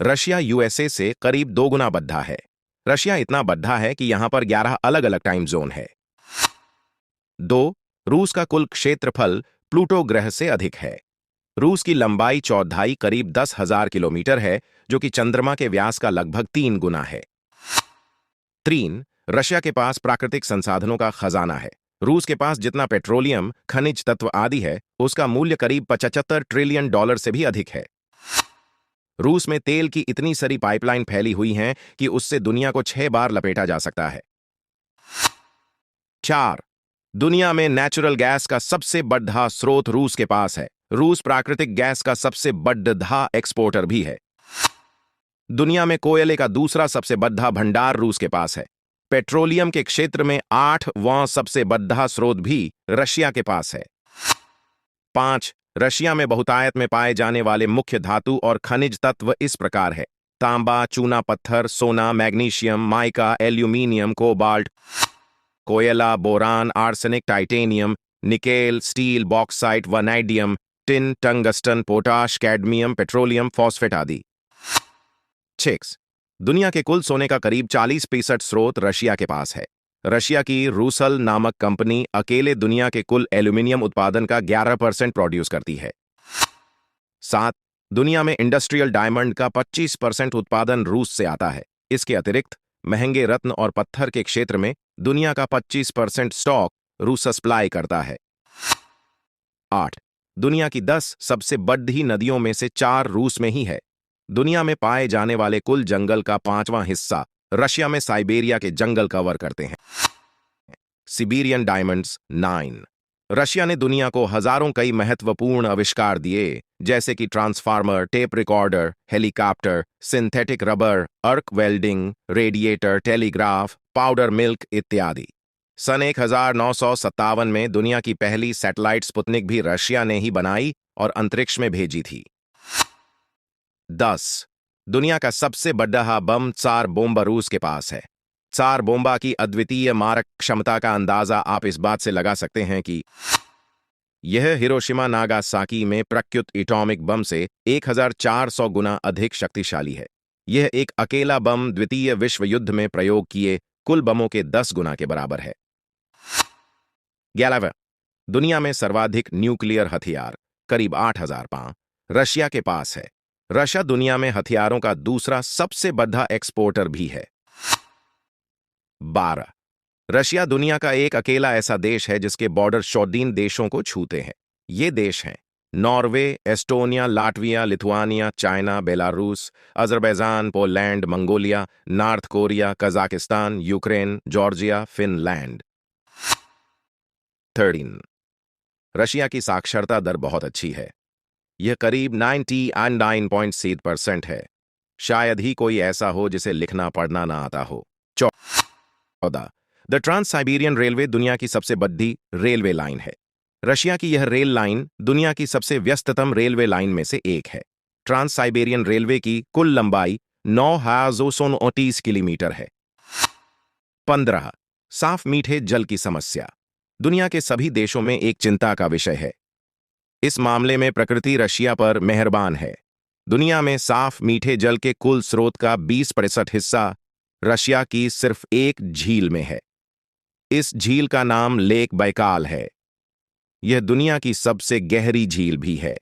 Russia USA से करीब 2 गुना बद्धा है। रशिया इतना बद्धा है कि यहां पर 11 अलग अलग टाइम जोन है। 2. रूस का कुल क्षेत्रफल प्लूटो ग्रह से अधिक है। रूस की लंबाई चौड़ाई करीब 10,000 किलोमीटर है, जो कि चंद्रमा के व्यास का लगभग 3 गुना है। 3. रशिया के पास प्राकृतिक संसाधनों का खजाना है। रूस के पास जितना पेट्रोलियम, खनिज तत्व आदि है, उसका मूल्य करीब $75 ट्रिलियन से भी अधिक है। रूस में तेल की इतनी सारी पाइपलाइन फैली हुई हैं कि उससे दुनिया को 6 बार लपेटा जा सकता है। 4. दुनिया में नेचुरल गैस का सबसे बड़ा स्रोत रूस के पास है। रूस प्राकृतिक गैस का सबसे बड़ा एक्सपोर्टर भी है। दुनिया में कोयले का दूसरा सबसे बड़ा भंडार रूस के पास है। पेट्रोलियम के क्षेत्र में 8वां सबसे बड़ा स्रोत भी रशिया के पास है। 5. रशिया में बहुतायत में पाए जाने वाले मुख्य धातु और खनिज तत्व इस प्रकार है: तांबा, चूना पत्थर, सोना, मैग्नीशियम, माइका, एल्यूमिनियम, कोबाल्ट, कोयला, boron, arsenic, titanium, nickel, steel, bauxite, vanadium, tin, tungsten, potash, cadmium, petroleum, phosphate आदि। 6. दुनिया के कुल सोने का करीब 40% स्रोत रशिया के पास है। रशिया की रूसल नामक कंपनी अकेले दुनिया के कुल एल्यूमिनियम उत्पादन का 11% प्रोड्यूस करती है। 7. दुनिया में इंडस्ट्रियल डायमंड का 25% उत्पादन रूस से आता है। इसके अतिरिक्त महंगे रत्न और पत्थर के क्षेत्र में दुनिया का 25% स्टॉक रूस सप्लाई करता है। 8. दुनिया की 10 सबसे बड़ी नदियों में से 4 रूस में ही है। दुनिया में पाए जाने वाले कुल जंगल का 5वां हिस्सा रशिया में साइबेरिया के जंगल कवर करते हैं। सिबेरियन डायमंड्स 9. रशिया ने दुनिया को हजारों कई महत्वपूर्ण आविष्कार दिए, जैसे कि transformer, tape recorder, helicopter, synthetic rubber, arc welding, radiator, telegraph, powder milk इत्यादि। सन 1957 में दुनिया की पहली सैटेलाइट स्पुतनिक भी रशिया ने ही बनाई और अंतरिक्ष में भेजी थी। 10. दुनिया का सबसे बड़ा बम त्सार बोम्बा रूस के पास है। त्सार बोम्बा की अद्वितीय मारक क्षमता का अंदाजा आप इस बात से लगा सकते हैं कि यह हिरोशिमा नागासाकी में प्रख्यात एटॉमिक बम से 1400 गुना अधिक शक्तिशाली है। यह एक अकेला बम द्वितीय विश्व युद्ध में प्रयोग किए कुल बमों के 10 गुना के बराबर है। 11. दुनिया में सर्वाधिक न्यूक्लियर हथियार करीब 8,000 पाउंड रशिया के पास है। रशिया दुनिया में हथियारों का दूसरा सबसे बड़ा एक्सपोर्टर भी है। 12. रशिया दुनिया का एक अकेला ऐसा देश है जिसके बॉर्डर 14 देशों को छूते हैं। ये देश हैं Norway, Estonia, Latvia, Lithuania, China, Belarus, Azerbaijan, Poland, Mongolia, north Korea, Kazakhstan, Ukraine, Georgia, Finland. 13. Russia की साक्षरता दर बहुत अच्छी है। यह करीब 99.7% है। शायद ही कोई ऐसा हो जिसे लिखना पढ़ना ना आता हो। 14. द ट्रांस साइबेरियन रेलवे दुनिया की सबसे बड़ी रेलवे लाइन है। रशिया की यह रेल लाइन दुनिया की सबसे व्यस्ततम रेलवे लाइन में से एक है। ट्रांस साइबेरियन रेलवे की कुल लंबाई 9,229 किलोमीटर है। 15. साफ मीठे जल की समस्या दुनिया के सभी देशों में एक चिंता का विषय है। इस मामले में प्रकृति रशिया पर मेहरबान है। दुनिया में साफ मीठे जल के कुल स्रोत का 20% हिस्सा रशिया की सिर्फ एक झील में है। इस झील का नाम लेक बैकाल है। यह दुनिया की सबसे गहरी झील भी है।